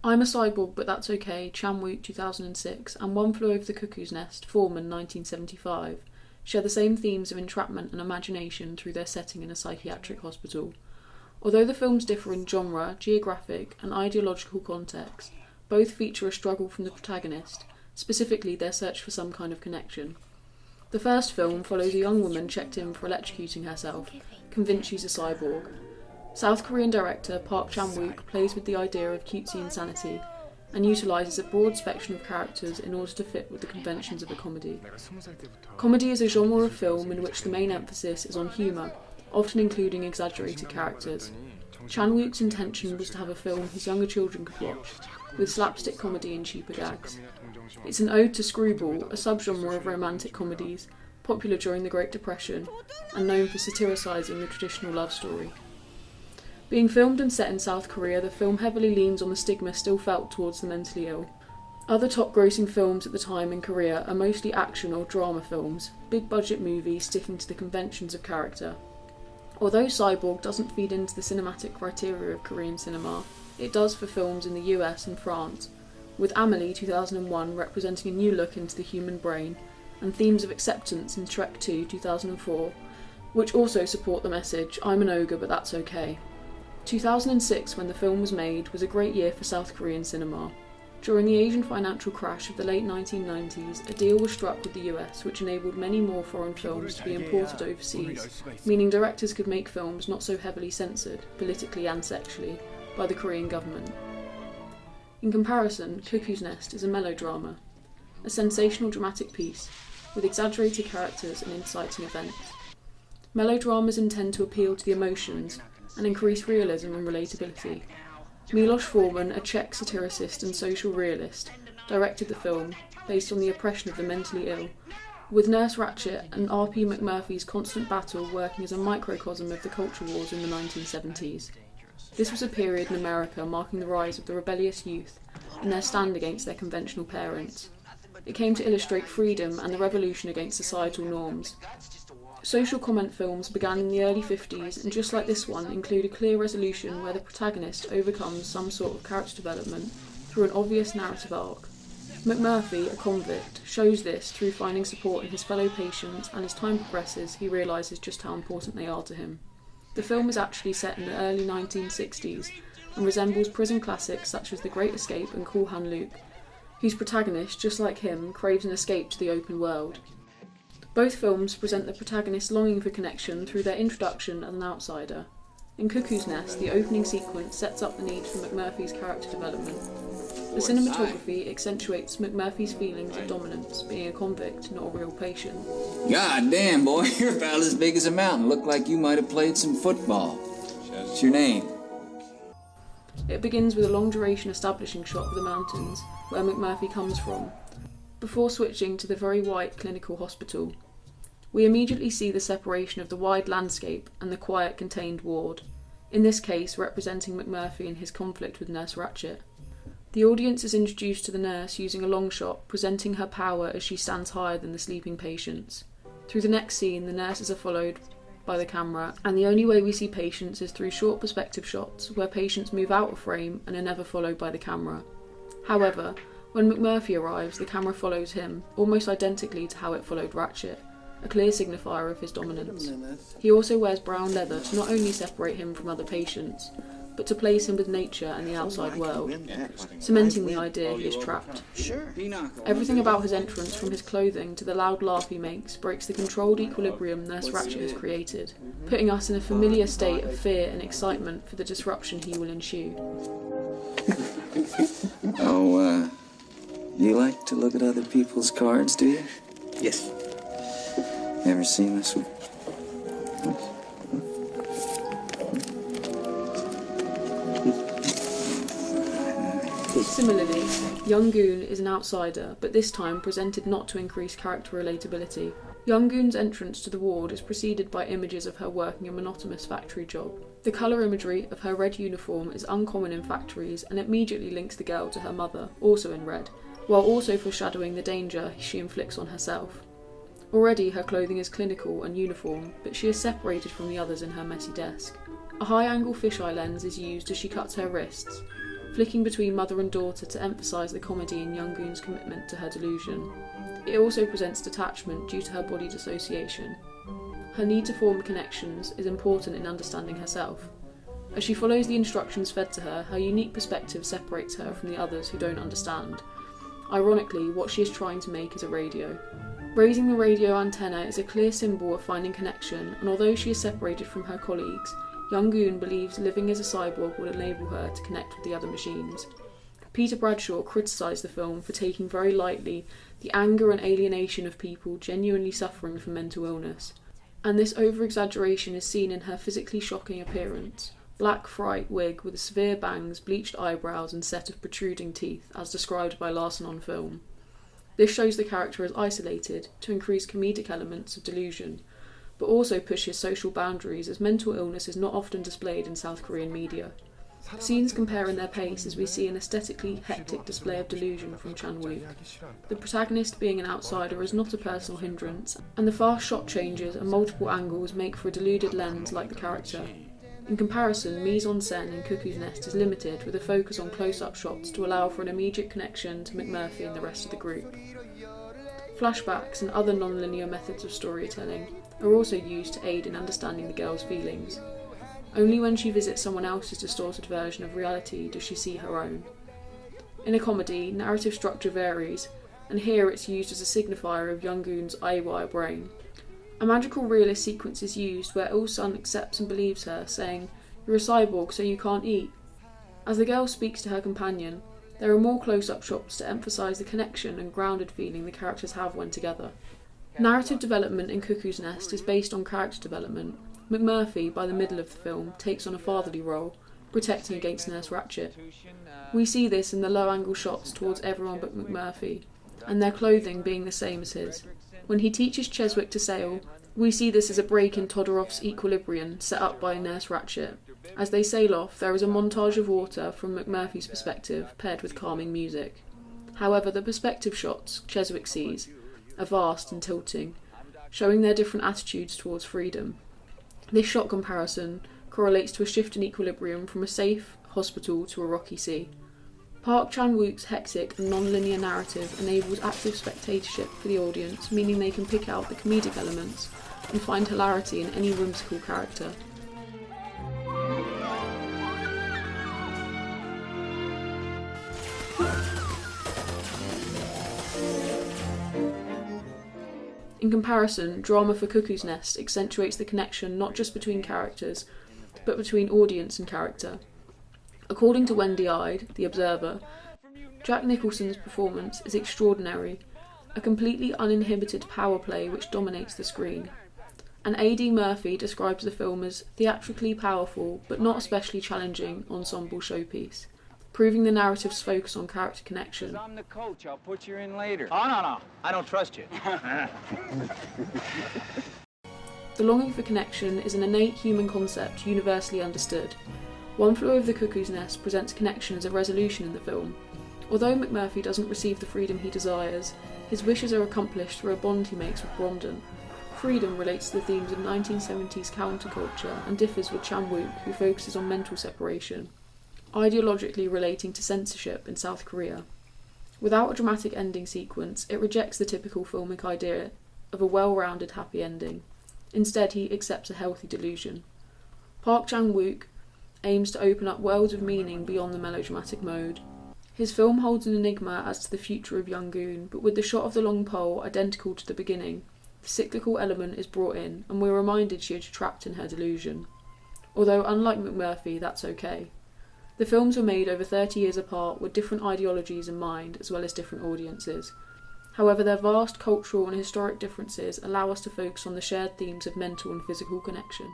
I'm a Cyborg, But That's Okay, Chan-wook 2006, and One Flew Over the Cuckoo's Nest, Foreman 1975, share the same themes of entrapment and imagination through their setting in a psychiatric hospital. Although the films differ in genre, geographic, and ideological context, both feature a struggle from the protagonist, specifically their search for some kind of connection. The first film follows a young woman checked in for electrocuting herself, convinced she's a cyborg. South Korean director Park Chan-wook plays with the idea of cutesy insanity and utilises a broad spectrum of characters in order to fit with the conventions of a comedy. Comedy is a genre of film in which the main emphasis is on humour, often including exaggerated characters. Chan-wook's intention was to have a film his younger children could watch, with slapstick comedy and cheaper gags. It's an ode to screwball, a subgenre of romantic comedies, popular during the Great Depression, and known for satiricising the traditional love story. Being filmed and set in South Korea, the film heavily leans on the stigma still felt towards the mentally ill. Other top-grossing films at the time in Korea are mostly action or drama films, big-budget movies sticking to the conventions of character. Although Cyborg doesn't feed into the cinematic criteria of Korean cinema, it does for films in the US and France, with Amelie 2001 representing a new look into the human brain, and themes of acceptance in Shrek 2 2004, which also support the message, I'm an ogre but that's okay. 2006, when the film was made, was a great year for South Korean cinema. During the Asian financial crash of the late 1990s, a deal was struck with the US which enabled many more foreign films to be imported overseas, meaning directors could make films not so heavily censored, politically and sexually, by the Korean government. In comparison, Cuckoo's Nest is a melodrama, a sensational dramatic piece, with exaggerated characters and inciting events. Melodramas intend to appeal to the emotions and increase realism and relatability. Milos Forman, a Czech satiricist and social realist, directed the film, based on the oppression of the mentally ill, with Nurse Ratched and R.P. McMurphy's constant battle working as a microcosm of the culture wars in the 1970s. This was a period in America marking the rise of the rebellious youth and their stand against their conventional parents. It came to illustrate freedom and the revolution against societal norms. Social comment films began in the early 50s and, just like this one, include a clear resolution where the protagonist overcomes some sort of character development through an obvious narrative arc. McMurphy, a convict, shows this through finding support in his fellow patients, and as time progresses he realises just how important they are to him. The film is actually set in the early 1960s and resembles prison classics such as The Great Escape and Cool Hand Luke, whose protagonist, just like him, craves an escape to the open world. Both films present the protagonist longing for connection through their introduction as an outsider. In Cuckoo's Nest, the opening sequence sets up the need for McMurphy's character development. The cinematography accentuates McMurphy's feelings of dominance, being a convict, not a real patient. God damn, boy, you're about as big as a mountain. Look like you might have played some football. What's your name? It begins with a long-duration establishing shot of the mountains, where McMurphy comes from, before switching to the very white clinical hospital. We immediately see the separation of the wide landscape and the quiet, contained ward, in this case representing McMurphy and his conflict with Nurse Ratched. The audience is introduced to the nurse using a long shot, presenting her power as she stands higher than the sleeping patients. Through the next scene, the nurses are followed by the camera, and the only way we see patients is through short perspective shots, where patients move out of frame and are never followed by the camera. However, when McMurphy arrives, the camera follows him, almost identically to how it followed Ratched, a clear signifier of his dominance. He also wears brown leather to not only separate him from other patients, but to place him with nature and the outside world, cementing the idea he is trapped. Everything about his entrance, from his clothing to the loud laugh he makes, breaks the controlled equilibrium Nurse Ratched has created, putting us in a familiar state of fear and excitement for the disruption he will ensue. Oh, you like to look at other people's cards, do you? Yes. Ever seen this one? Similarly, Young Goon is an outsider, but this time presented not to increase character relatability. Young Goon's entrance to the ward is preceded by images of her working a monotonous factory job. The colour imagery of her red uniform is uncommon in factories and immediately links the girl to her mother, also in red, while also foreshadowing the danger she inflicts on herself. Already her clothing is clinical and uniform, but she is separated from the others in her messy desk. A high-angle fisheye lens is used as she cuts her wrists, flicking between mother and daughter to emphasise the comedy in Young Goon's commitment to her delusion. It also presents detachment due to her body dissociation. Her need to form connections is important in understanding herself. As she follows the instructions fed to her, her unique perspective separates her from the others who don't understand. Ironically, what she is trying to make is a radio. Raising the radio antenna is a clear symbol of finding connection, and although she is separated from her colleagues, Young Goon believes living as a cyborg will enable her to connect with the other machines. Peter Bradshaw criticised the film for taking very lightly the anger and alienation of people genuinely suffering from mental illness, and this over-exaggeration is seen in her physically shocking appearance. Black fright wig with severe bangs, bleached eyebrows and set of protruding teeth, as described by Larson on film. This shows the character as isolated, to increase comedic elements of delusion, but also pushes social boundaries as mental illness is not often displayed in South Korean media. Scenes compare in their pace as we see an aesthetically hectic display of delusion from Chan-wook. The protagonist being an outsider is not a personal hindrance, and the fast shot changes and multiple angles make for a deluded lens like the character. In comparison, mise-en-scène in Cuckoo's Nest is limited with a focus on close-up shots to allow for an immediate connection to McMurphy and the rest of the group. Flashbacks and other non-linear methods of storytelling are also used to aid in understanding the girl's feelings. Only when she visits someone else's distorted version of reality does she see her own. In a comedy, narrative structure varies, and here it's used as a signifier of Young Goon's eye-wire brain. A magical realist sequence is used where Il-sun accepts and believes her, saying, "You're a cyborg, so you can't eat." As the girl speaks to her companion, there are more close-up shots to emphasise the connection and grounded feeling the characters have when together. Narrative development in Cuckoo's Nest is based on character development. McMurphy, by the middle of the film, takes on a fatherly role, protecting against Nurse Ratched. We see this in the low-angle shots towards everyone but McMurphy, and their clothing being the same as his. When he teaches Cheswick to sail, we see this as a break in Todorov's equilibrium set up by Nurse Ratched. As they sail off, there is a montage of water from McMurphy's perspective, paired with calming music. However, the perspective shots Cheswick sees are vast and tilting, showing their different attitudes towards freedom. This shot comparison correlates to a shift in equilibrium from a safe hospital to a rocky sea. Park Chan-wook's hectic and non-linear narrative enables active spectatorship for the audience, meaning they can pick out the comedic elements and find hilarity in any whimsical character. In comparison, drama for Cuckoo's Nest accentuates the connection not just between characters, but between audience and character. According to Wendy Ide, the Observer, Jack Nicholson's performance is extraordinary, a completely uninhibited power play which dominates the screen. And A.D. Murphy describes the film as theatrically powerful, but not especially challenging, ensemble showpiece, proving the narrative's focus on character connection. I'm the coach, I'll put you in later. Oh, no, I don't trust you. The longing for connection is an innate human concept universally understood. One Flew Over the Cuckoo's Nest presents connection as a resolution in the film. Although McMurphy doesn't receive the freedom he desires, his wishes are accomplished through a bond he makes with Bromden. Freedom relates to the themes of 1970s counterculture and differs with Chan-wook, who focuses on mental separation, ideologically relating to censorship in South Korea. Without a dramatic ending sequence, it rejects the typical filmic idea of a well-rounded happy ending. Instead, he accepts a healthy delusion. Park Chan-wook aims to open up worlds of meaning beyond the melodramatic mode. His film holds an enigma as to the future of Young Goon, but with the shot of the long pole identical to the beginning, the cyclical element is brought in, and we're reminded she is trapped in her delusion. Although, unlike McMurphy, that's okay. The films were made over 30 years apart with different ideologies in mind, as well as different audiences. However, their vast cultural and historic differences allow us to focus on the shared themes of mental and physical connection.